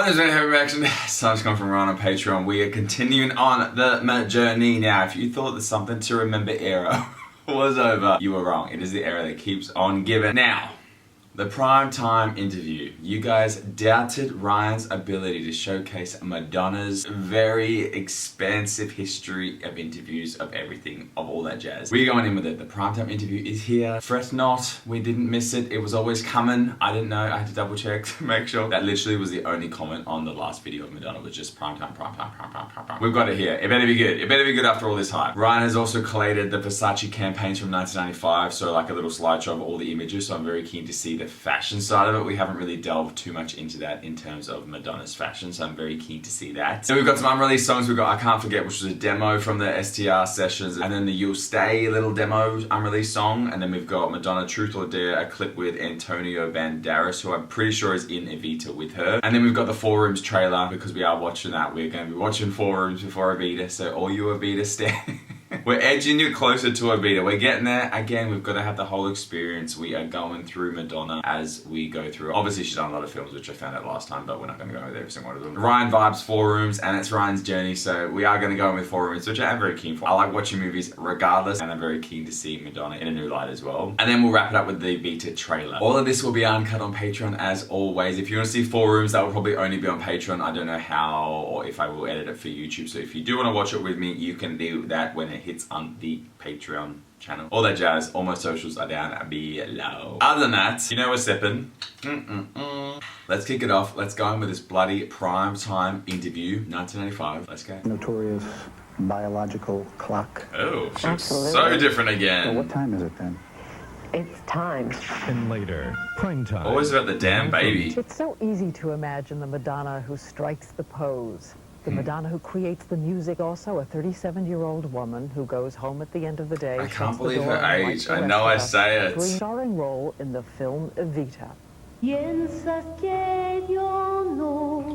there's been a heavy reaction. Something's come from Ryan on Patreon. We are continuing on the journey now. If you thought the something to remember era was over, you were wrong. It is the era that keeps on giving. Now, the primetime interview. You guys doubted Ryan's ability to showcase Madonna's very expansive history of interviews, of everything, of all that jazz. We're going in with it. The primetime interview is here. Fret not, we didn't miss it. It was always coming. I didn't know. I had to double check to make sure. That literally was the only comment on the last video of Madonna, was just primetime, primetime, primetime, primetime. We've got it here. It better be good. It better be good after all this hype. Ryan has also collated the Versace campaigns from 1995, so like a little slideshow of all the images, so I'm very keen to see the fashion side of it. We haven't really delved too much into that in terms of Madonna's fashion, so I'm very keen to see that. Then we've got some unreleased songs. We've got I Can't Forget, which was a demo from the STR sessions, and then the You'll Stay little demo unreleased song, and then we've got Madonna Truth or Dare, a clip with Antonio Banderas, who I'm pretty sure is in Evita with her. And then we've got the Four Rooms trailer, because we are watching that. We're going to be watching Four Rooms before Evita, so all you Evita stand. We're edging you closer to Evita. We're getting there. Again, we've got to have the whole experience. We are going through Madonna as we go through. Obviously, she's done a lot of films, which I found out last time, but we're not going to go with every single one of them. Ryan vibes Four Rooms, and it's Ryan's journey, so we are going to go in with Four Rooms, which I am very keen for. I like watching movies regardless, and I'm very keen to see Madonna in a new light as well. And then we'll wrap it up with the Evita trailer. All of this will be uncut on Patreon as always. If you want to see Four Rooms, that will probably only be on Patreon. I don't know how or if I will edit it for YouTube, so if you do want to watch it with me, you can do that when it hits on the Patreon channel. All that jazz, all my socials are down below. Other than that, you know we're sipping. Let's kick it off. Let's go in with this bloody prime time interview, 1985. Let's go. Notorious biological clock. Oh, she's so different again. Well, what time is it then? It's time. And later, prime time. Always about the damn baby. It's so easy to imagine the Madonna who strikes the pose. The Madonna who creates the music, also a 37-year-old woman who goes home at the end of the day. I can't believe her age. I know I say it. Starring role in the film Evita.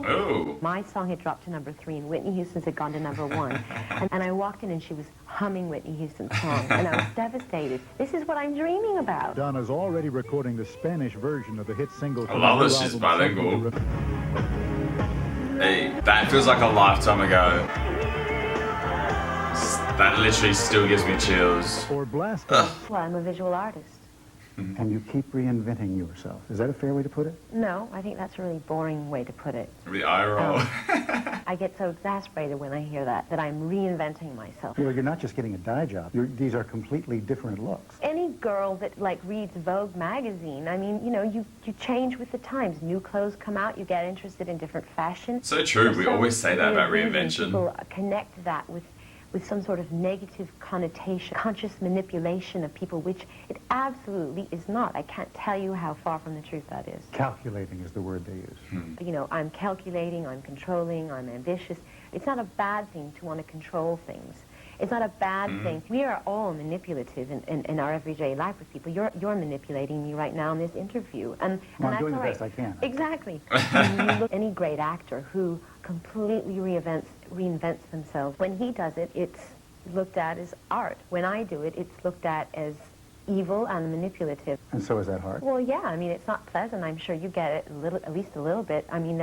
Oh. My song had dropped to #3 and Whitney Houston's had gone to #1. and I walked in and she was humming Whitney Houston's song, and I was devastated. This is what I'm dreaming about. Madonna's already recording the Spanish version of the hit single. I love that she's bilingual. Hey, that feels like a lifetime ago. That literally still gives me chills. Or blast. Well, I'm a visual artist. And you keep reinventing yourself. Is that a fair way to put it? No, I think that's a really boring way to put it. The eye roll. I get so exasperated when I hear that I'm reinventing myself. Well, you're not just getting a dye job. These are completely different looks. Any girl that reads Vogue magazine, I mean, you know, you change with the times. New clothes come out, you get interested in different fashion. So true, we always say that about reinvention. People connect that with some sort of negative connotation, conscious manipulation of people, which it absolutely is not. I can't tell you how far from the truth that is. Calculating is the word they use. You know, I'm calculating, I'm controlling, I'm ambitious. It's not a bad thing to want to control things. It's not a bad thing. We are all manipulative in our everyday life with people. You're manipulating me right now in this interview. And Well, I'm that's doing the all right. best I can. Exactly. When you look at any great actor who completely reinvents themselves, when he does it, it's looked at as art. When I do it, it's looked at as evil and manipulative. And so is that hard? Well, yeah, I mean, it's not pleasant. I'm sure you get it at least a little bit. I mean,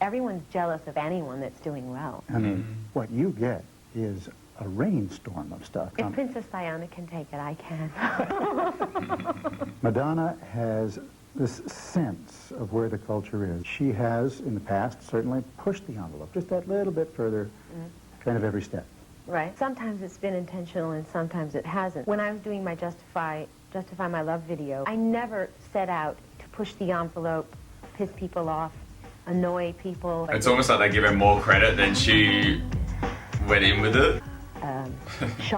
everyone's jealous of anyone that's doing well. I mean, what you get is a rainstorm of stuff. If Princess Diana can take it, I can. Madonna has this sense of where the culture is. She has, in the past, certainly pushed the envelope just that little bit further, kind of every step. Right. Sometimes it's been intentional and sometimes it hasn't. When I was doing my Justify My Love video, I never set out to push the envelope, piss people off, annoy people. It's almost like they give her more credit than she went in with it.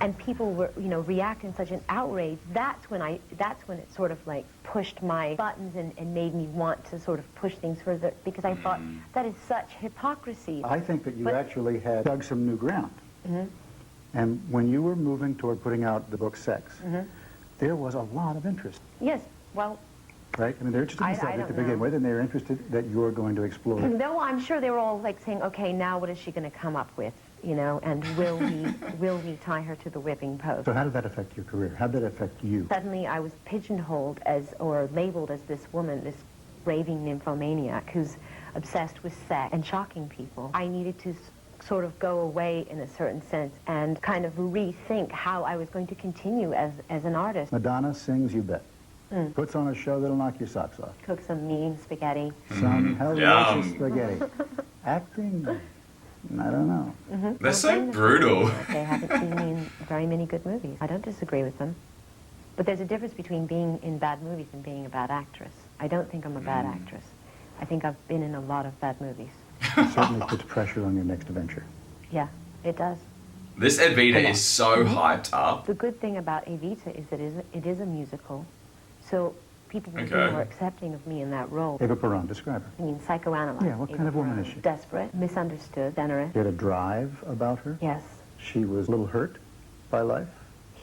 And people were, you know, reacting such an outrage. That's when it sort of pushed my buttons and made me want to sort of push things further, because I thought that is such hypocrisy. I think that you actually had dug some new ground. And when you were moving toward putting out the book Sex, there was a lot of interest. Yes, well... Right? I mean, they're interested in the subject to begin with, and they're interested that you're going to explore it. No, I'm sure they were all saying, okay, now what is she going to come up with? You know, and will we tie her to the whipping post? So how did that affect your career? How did that affect you? Suddenly I was pigeonholed or labeled as this woman, this raving nymphomaniac who's obsessed with sex and shocking people. I needed to sort of go away in a certain sense and kind of rethink how I was going to continue as an artist. Madonna sings, you bet. Puts on a show that'll knock your socks off. Cook some mean spaghetti. Some hell-delicious spaghetti. Acting, I don't know. They're so brutal. They haven't seen me in very many good movies. I don't disagree with them. But there's a difference between being in bad movies and being a bad actress. I don't think I'm a bad actress. I think I've been in a lot of bad movies. It certainly puts pressure on your next adventure. Yeah, it does. This Evita is so hyped up. The good thing about Evita is that it is a musical, so people will be Okay. more accepting of me in that role. Eva Peron, describe her. I mean, psychoanalyzed. Yeah, what kind of woman is she? Desperate, misunderstood, generous. She had a drive about her. Yes, She was a little hurt by life.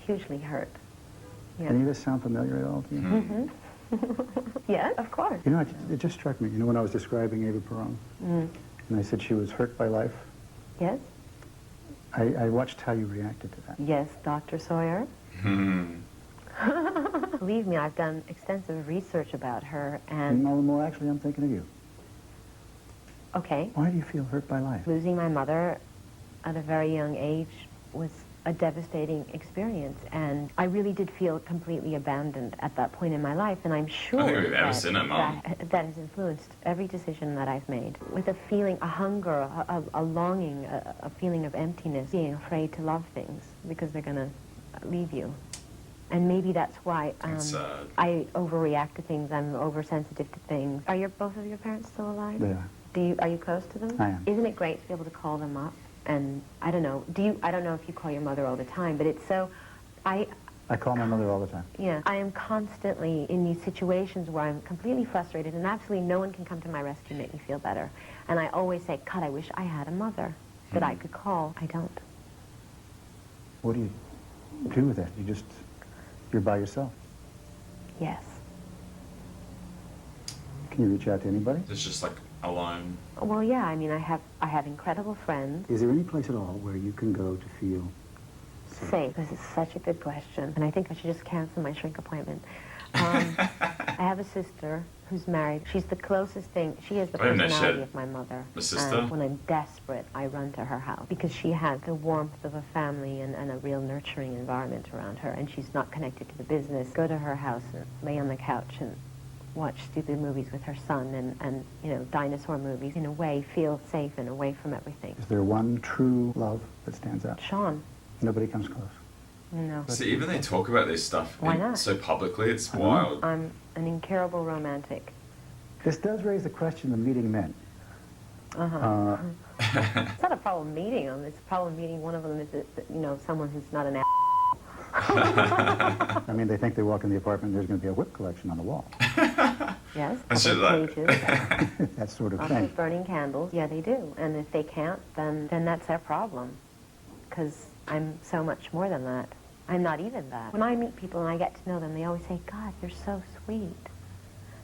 hugely hurt. Yeah. Any of this sound familiar at all to you? Yes, of course. You know, it just struck me, you know, when I was describing Eva Peron, and I said she was hurt by life, Yes, I watched how you reacted to that. yes, Dr. Sawyer. Believe me, I've done extensive research about her, and No, actually, I'm thinking of you. okay, Why do you feel hurt by life? losing my mother at a very young age was a devastating experience, and I really did feel completely abandoned at that point in my life, and I'm sure I think we've ever seen it, Mum. that has influenced every decision that I've made. With a feeling, a hunger, a longing, a feeling of emptiness, being afraid to love things because they're going to leave you. And maybe that's why That's sad. I overreact to things, I'm oversensitive to things. Are both of your parents still alive? Yeah. Are you close to them? I am. Isn't it great to be able to call them up? And I don't know, I don't know if you call your mother all the time, but it's so, I call my mother all the time. yeah, I am constantly in these situations where I'm completely frustrated and absolutely no one can come to my rescue and make me feel better. And I always say, God, I wish I had a mother that I could call. I don't. What do you do with that? You're by yourself. Yes. Can you reach out to anybody? It's just like alone. Well, yeah, I mean, I have incredible friends. Is there any place at all where you can go to feel safe? Safe. This is such a good question. And I think I should just cancel my shrink appointment. I have a sister who's married. She's the closest thing. She has the I didn't know she personality had of my mother. a sister? And when I'm desperate, I run to her house because she has the warmth of a family and a real nurturing environment around her. And she's not connected to the business. Go to her house and lay on the couch and watch stupid movies with her son and you know, dinosaur movies. In a way, feel safe and away from everything. Is there one true love that stands out? Sean, Nobody comes close. no. See, even they talk about this stuff Why not? so publicly, it's I know. wild. I'm an incurable romantic. This does raise the question of meeting men. Uh-huh. It's not a problem meeting them. It's a problem meeting one of them is, you know, someone who's not an I mean, they think they walk in the apartment, there's going to be a whip collection on the wall. Yes, That's couple just of like- pages, That sort of lots thing. of burning candles. Yeah, they do. And if they can't, then that's their problem. Because I'm so much more than that. I'm not even that. When I meet people and I get to know them, they always say, God, you're so sweet.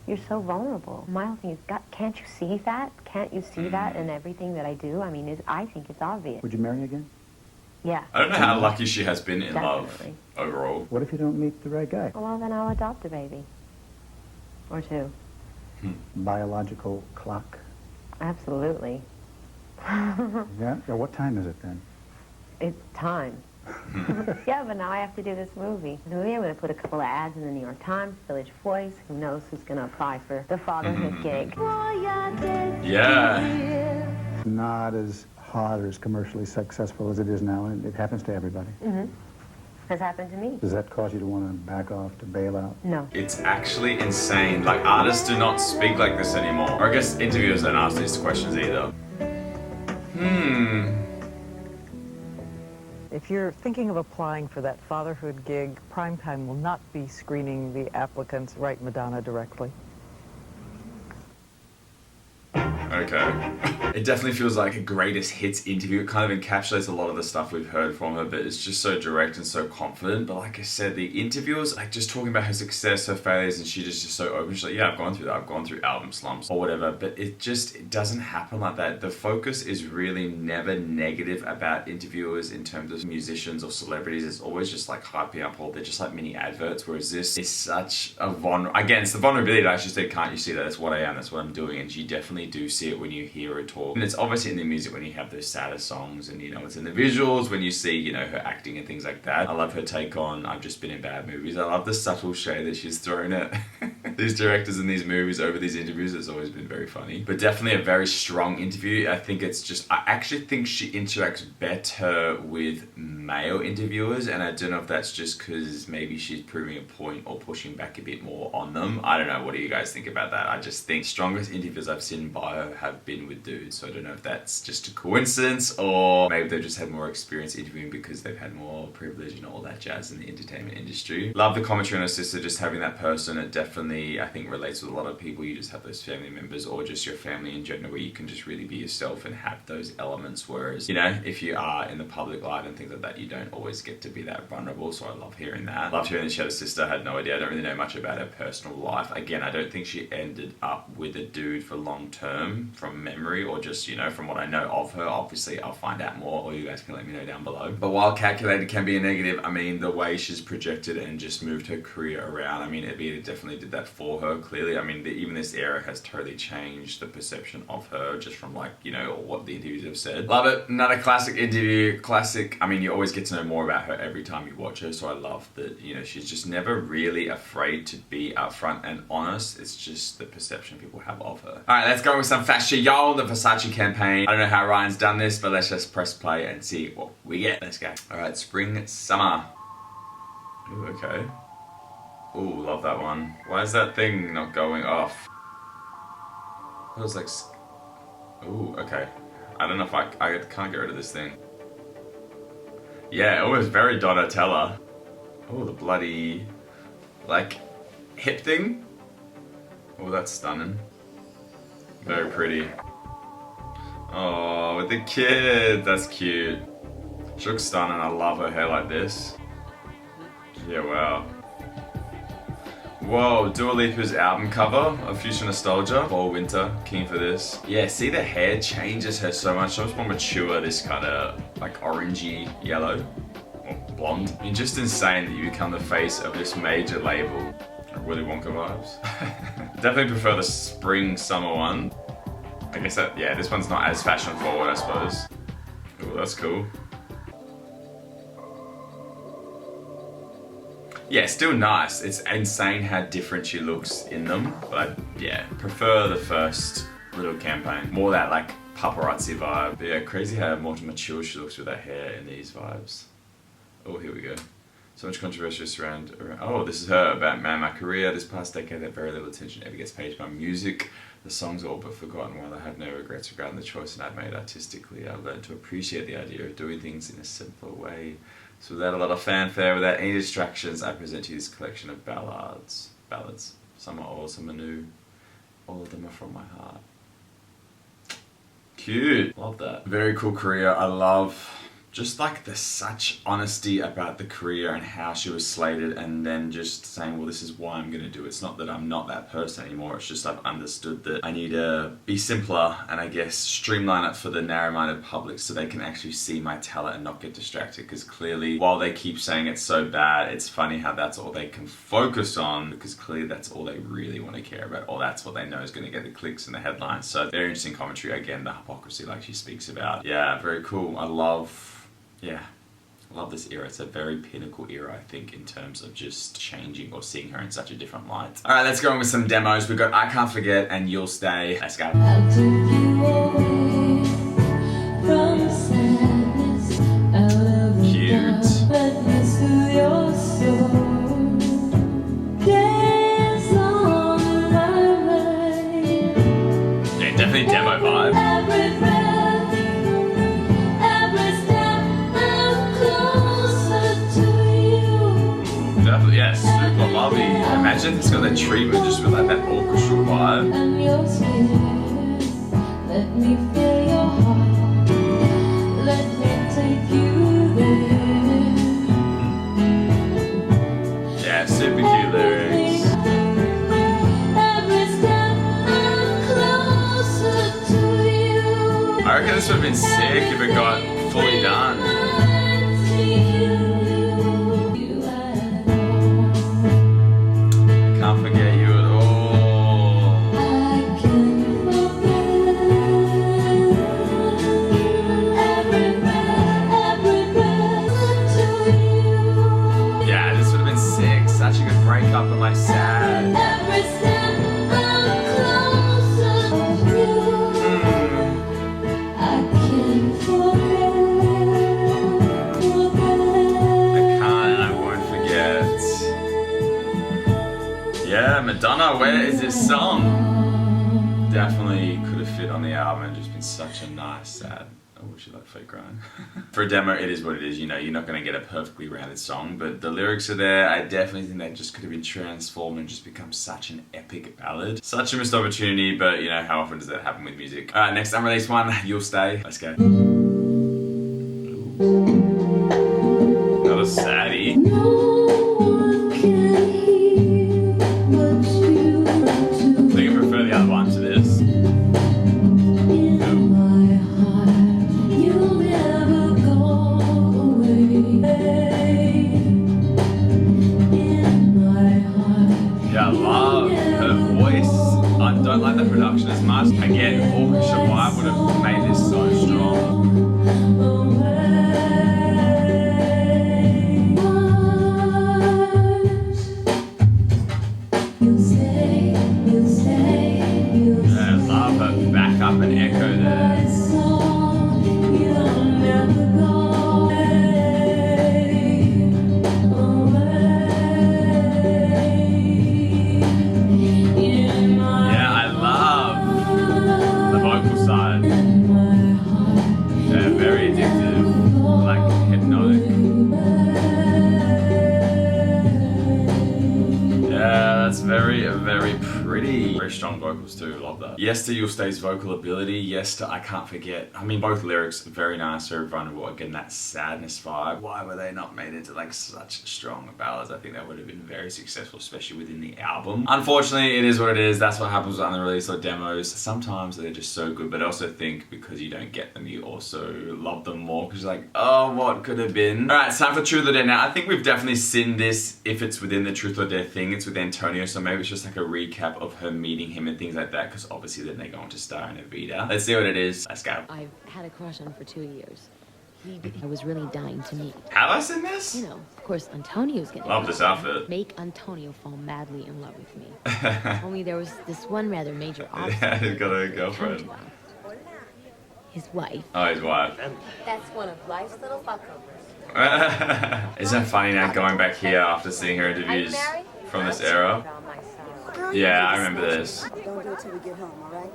You're so vulnerable. My whole thing is, God, can't you see that? Can't you see that in everything that I do? I mean, I think it's obvious. Would you marry again? Yeah. I don't know how lucky she has been in Definitely. love overall. What if you don't meet the right guy? Well, then I'll adopt a baby. Or two. Biological clock. Absolutely. Yeah? Well, what time is it then? It's time. Yeah, but now I have to do this movie. The movie, I'm going to put a couple of ads in the New York Times, Village Voice. Who knows who's going to apply for the fatherhood gig. Yeah. Not as hot or as commercially successful as it is now, and it happens to everybody. Has happened to me. Does that cause you to want to back off, to bail out? No. It's actually insane. Like, artists do not speak like this anymore. Or I guess interviewers don't ask these questions either. If you're thinking of applying for that fatherhood gig, Primetime will not be screening the applicants. Write Madonna directly. Okay. It definitely feels like a greatest hits interview. It kind of encapsulates a lot of the stuff we've heard from her, but it's just so direct and so confident. But like I said, the interviewers, like just talking about her success, her failures, and she just so open. She's like, yeah, I've gone through that. I've gone through album slumps or whatever, but it doesn't happen like that. The focus is really never negative about interviewers in terms of musicians or celebrities. It's always just like hyping up all, they're just like mini adverts, whereas this is such a again, it's the vulnerability that I just said, can't you see that? That's what I am, that's what I'm doing. And you definitely do see it when you hear her talk. And it's obviously in the music when you have those sadder songs, and you know, it's in the visuals when you see, you know, her acting and things like that. I love her take on I've just been in bad movies. I love the subtle shade that she's thrown at these directors in these movies over these interviews. It's always been very funny. But definitely a very strong interview. I think it's just, I actually think she interacts better with male interviewers, and I don't know if that's just because maybe she's proving a point or pushing back a bit more on them. I don't know, what do you guys think about that? I just think strongest interviews I've seen by her have been with dudes, so I don't know if that's just a coincidence or maybe they've just had more experience interviewing because they've had more privilege and all that jazz in the entertainment industry. Love the commentary on her sister, just having that person. It definitely, I think, relates with a lot of people. You just have those family members or just your family in general where you can just really be yourself and have those elements, whereas, you know, if you are in the public light and things like that, you don't always get to be that vulnerable. So I love hearing that. Love hearing that she had a sister. I had no idea. I don't really know much about her personal life. Again, I don't think she ended up with a dude for long term from memory, or just, you know, from what I know of her. Obviously I'll find out more, or you guys can let me know down below. But while calculated can be a negative, I mean, the way she's projected and just moved her career around, I mean, it definitely did that for her, clearly. I mean, even this era has totally changed the perception of her just from, like, you know, what the interviews have said. Love it. Another classic interview. Classic. I mean, you always get to know more about her every time you watch her, so I love that, you know, she's just never really afraid to be upfront and honest. It's just the perception people have of her. Alright, let's go with some fashion, y'all. The Versace campaign. I don't know how Ryan's done this, but let's just press play and see what we get. Let's go. Alright, spring, summer. Ooh, okay. Ooh, love that one. Why is that thing not going off? It was like... Ooh, okay. I don't know if I can't get rid of this thing. Yeah, it was very Donatella. Oh, the bloody, like, hip thing. Oh, that's stunning. Very pretty. Oh, with the kid. That's cute. She looks stunning. I love her hair like this. Yeah, wow. Whoa, Dua Lipa's album cover of Future Nostalgia. Fall Winter, keen for this. Yeah, see the hair changes her so much. So much more mature, this kind of like orangey yellow. Or blonde. I mean, just insane that you become the face of this major label. Willy Wonka vibes. Definitely prefer the spring, summer one. I guess that, yeah, this one's not as fashion forward, I suppose. Oh, that's cool. Yeah, still nice. It's insane how different she looks in them, but yeah, prefer the first little campaign. More that like paparazzi vibe. But yeah, crazy how more mature she looks with her hair in these vibes. Oh, here we go. So much controversy around, oh, this is her about my career. This past decade that very little attention ever gets paid to my music. The songs are all but forgotten. While I have no regrets regarding the choice I've made artistically, I've learned to appreciate the idea of doing things in a simpler way. So without a lot of fanfare, without any distractions, I present to you this collection of ballads. Some are old, some are new. All of them are from my heart. Cute. Love that. Very cool career. I love just like the such honesty about the career and how she was slated, and then just saying, well, this is why I'm going to do it. It's not that I'm not that person anymore. It's just I've understood that I need to be simpler and I guess streamline it for the narrow-minded public so they can actually see my talent and not get distracted. Because clearly, while they keep saying it's so bad, it's funny how that's all they can focus on, because clearly that's all they really want to care about, or that's what they know is going to get the clicks and the headlines. So very interesting commentary. Again, the hypocrisy like she speaks about. Yeah, very cool. I love this era. It's a very pinnacle era, I think, in terms of just changing or seeing her in such a different light. Alright, let's go in with some demos. We've got I Can't Forget and You'll Stay. Let's go. I'll take you away from sadness, out of the darkness to your soul. Dance on my mind. Yeah, definitely demo vibe. Every breath, every step, I'm closer to you. Definitely, yeah, super lovely. Imagine if it's got that treatment just with like that orchestral vibe. I'm your skin. Let me feel heart. Let me take you there. Yeah, super cute lyrics. Every step I'm closer to you. I reckon this would have been sick if it got fully done. Can't forget you at all. Yeah, this would have been sick. Such a good breakup and like sad. Yeah, Madonna, where is this song? Definitely could have fit on the album and just been such a nice, sad. Oh, she like fake crying. For a demo, it is what it is. You know, you're not going to get a perfectly rounded song, but the lyrics are there. I definitely think that just could have been transformed and just become such an epic ballad. Such a missed opportunity, but you know, how often does that happen with music? All right, next unreleased one, You'll Stay. Let's go. Another saddie. I think I prefer the other one to this. Yeah, I love her voice. I don't like the production as much. Again, orchestra vibe would have made this so strong. Yeah, I love her backup and echo there. Very pretty. Very strong vocals too, love that. Yes to You'll Stay's vocal ability, yes to I Can't Forget. I mean, both lyrics, very nice, very vulnerable. Again, that sadness vibe. Why were they not made into like such strong ballads? I think that would have been very successful, especially within the album. Unfortunately, it is what it is. That's what happens with unreleased or demos. Sometimes they're just so good, but I also think because you don't get them, you also love them more because you're like, oh, what could have been? All right, it's time for Truth or Dare. Now, I think we've definitely seen this. If it's within the Truth or Dare thing, it's with Antonio, so maybe it's just like a recap of her meeting him and things like that, because obviously then they go on to star in Evita. Let's see what it is. Let's go. I've had a crush on him for 2 years. I was really dying to meet. Have I seen this? You know, of course, Antonio's gonna love this outfit. Make Antonio fall madly in love with me. Only there was this one rather major obstacle. Yeah, he's got a girlfriend. His wife. Oh, his wife. That's one of life's little fuckovers. Isn't it funny now going back here after seeing her interviews from this era? Yeah, I remember this. Don't do it till we get home, all right?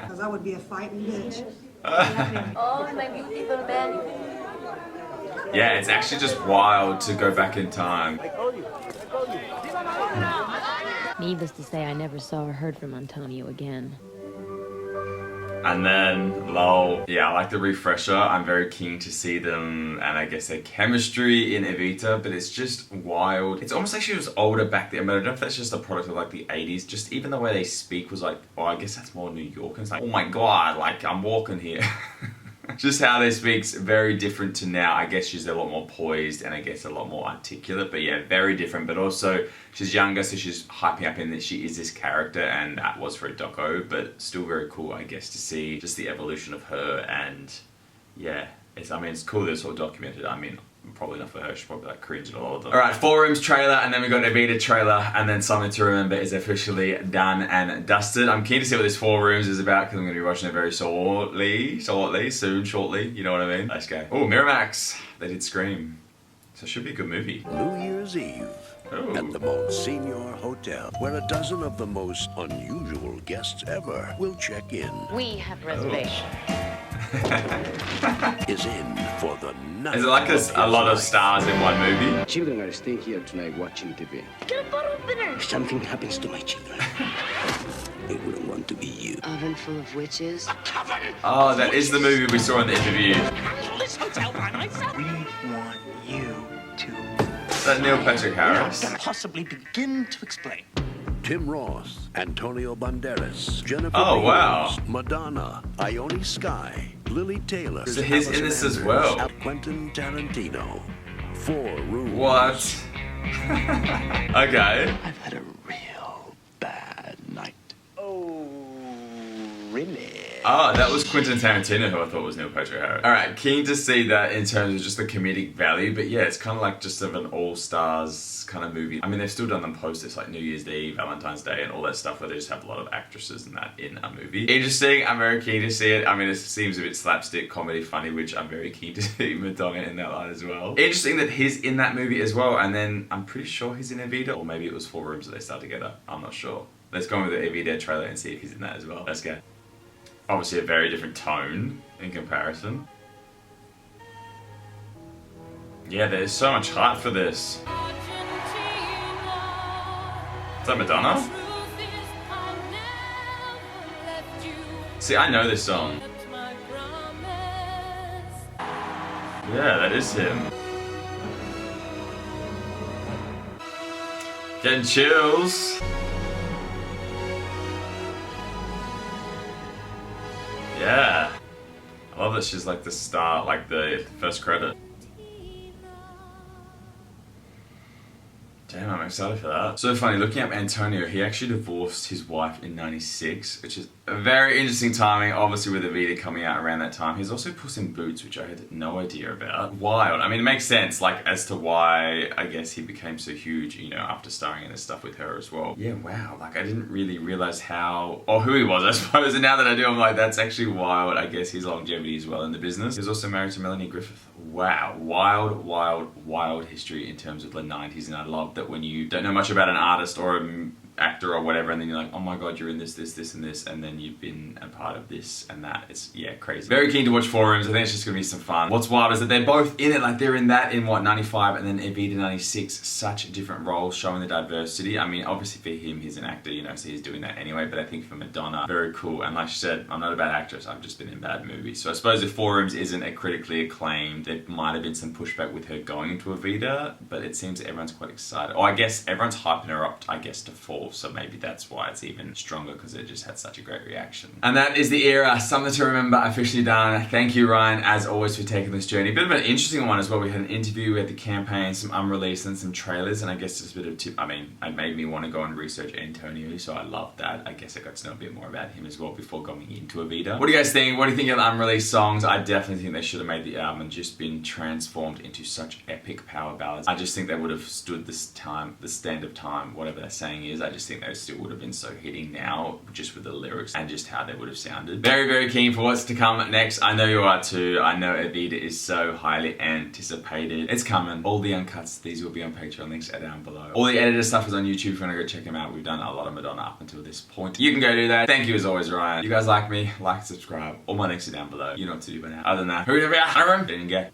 Because I would be a fighting bitch. Oh, my beautiful man. Yeah, it's actually just wild to go back in time. Needless to say, I never saw or heard from Antonio again. And then, lol. Yeah, I like the refresher. I'm very keen to see them and I guess their chemistry in Evita, but it's just wild. It's almost like she was older back then, but I don't know if that's just a product of like the 80s. Just even the way they speak was like, oh, I guess that's more New York. And it's like, oh my God, like I'm walking here. Just how they speak's very different to now. I guess she's a lot more poised and I guess a lot more articulate, but yeah, very different. But also she's younger, so she's hyping up in that she is this character, and that was for a doco, but still very cool, I guess, to see just the evolution of her. And yeah, it's cool that it's all documented. I mean, probably not for her, she's probably like cringe at a lot of them. Alright, 4 Rooms trailer, and then we got Evita trailer, and then Something to Remember is officially done and dusted. I'm keen to see what this 4 Rooms is about, because I'm going to be watching it very shortly, you know what I mean? Let's go. Oh, Miramax, they did Scream, so it should be a good movie. New Year's Eve at the Monsignor Hotel, where a dozen of the most unusual guests ever will check in. We have reservation. Is in for the night. Is it like a lot of stars in one movie? Children are staying here tonight watching TV. Get a photo dinner. If something happens to my children, they wouldn't want to be you. Coven full of witches? Oh, that is the movie we saw in the interview. This hotel by myself. We want you to. Is that Neil Patrick Harris? Can possibly begin to explain. Tim Roth, Antonio Banderas, Jennifer Oh, wow. Beals, Madonna, Ione Skye, Lily Taylor. So he's in this as well. Quentin Tarantino. 4 Rooms. What? Okay. I've had a real bad night. Oh, really? Oh, that was Quentin Tarantino, who I thought was Neil Patrick Harris. Alright, keen to see that in terms of just the comedic value, but yeah, it's kind of like just of an all-stars kind of movie. I mean, they've still done them posters like New Year's Eve, Valentine's Day, and all that stuff where they just have a lot of actresses and that in a movie. Interesting, I'm very keen to see it. I mean, it seems a bit slapstick, comedy, funny, which I'm very keen to see Madonna in that light as well. Interesting that he's in that movie as well, and then I'm pretty sure he's in Evita, or maybe it was 4 Rooms that they starred together. I'm not sure. Let's go with the Evita trailer and see if he's in that as well. Let's go. Obviously a very different tone in comparison. Yeah, there's so much hype for this. Is that Madonna? See, I know this song. Yeah, that is him. Getting chills. Yeah. I love that she's like the star, like the first credit. Damn, I'm excited for that. So funny, looking up Antonio, he actually divorced his wife in '96, which is a very interesting timing, obviously with Evita coming out around that time. He's also Puss in Boots, which I had no idea about. Wild. I mean, it makes sense, like, as to why, I guess, he became so huge, you know, after starring in this stuff with her as well. Yeah, wow, like, I didn't really realize how, or who he was, I suppose, and now that I do, I'm like, that's actually wild, I guess, his longevity as well in the business. He was also married to Melanie Griffith. Wow, wild, wild, wild history in terms of the 90s, and I love that when you don't know much about an artist or an actor or whatever, and then you're like, oh my god, you're in this, this, this, and this, and then you've been a part of this and that. It's, yeah, crazy. Very keen to watch 4 Rooms. I think it's just gonna be some fun. What's wild is that they're both in it, like they're in that in what, 95, and then Evita 96, such different roles, showing the diversity. I mean, obviously for him, he's an actor, you know, so he's doing that anyway, but I think for Madonna, very cool. And like she said, I'm not a bad actress, I've just been in bad movies. So I suppose if 4 Rooms isn't a critically acclaimed, there might have been some pushback with her going into Evita, but it seems that everyone's quite excited. Or I guess everyone's hyping her up, I guess, to 4, so maybe that's why it's even stronger, because it just had such a great reaction. And that is the era, something to remember, officially done. Thank you, Ryan, as always, for taking this journey. A bit of an interesting one as well. We had an interview, we had the campaign, some unreleased and some trailers, and I guess just a bit of tip. I mean, it made me want to go and research Antonio, so I loved that. I guess I got to know a bit more about him as well before going into Evita. What do you guys think? What do you think of the unreleased songs? I definitely think they should have made the album and just been transformed into such epic power ballads. I just think they would have stood this time, the stand of time, whatever that saying is. I just think they still would have been so hitting now, just with the lyrics and just how they would have sounded. Very, very keen for what's to come next. I know you are too. I know Evita is so highly anticipated. It's coming. All the uncuts, these will be on Patreon, links are down below. All the edited stuff is on YouTube if you want to go check them out. We've done a lot of Madonna up until this point. You can go do that. Thank you as always, Ryan. You guys like me, like, subscribe. All my links are down below. You know what to do by now. Other than that, who's didn't get.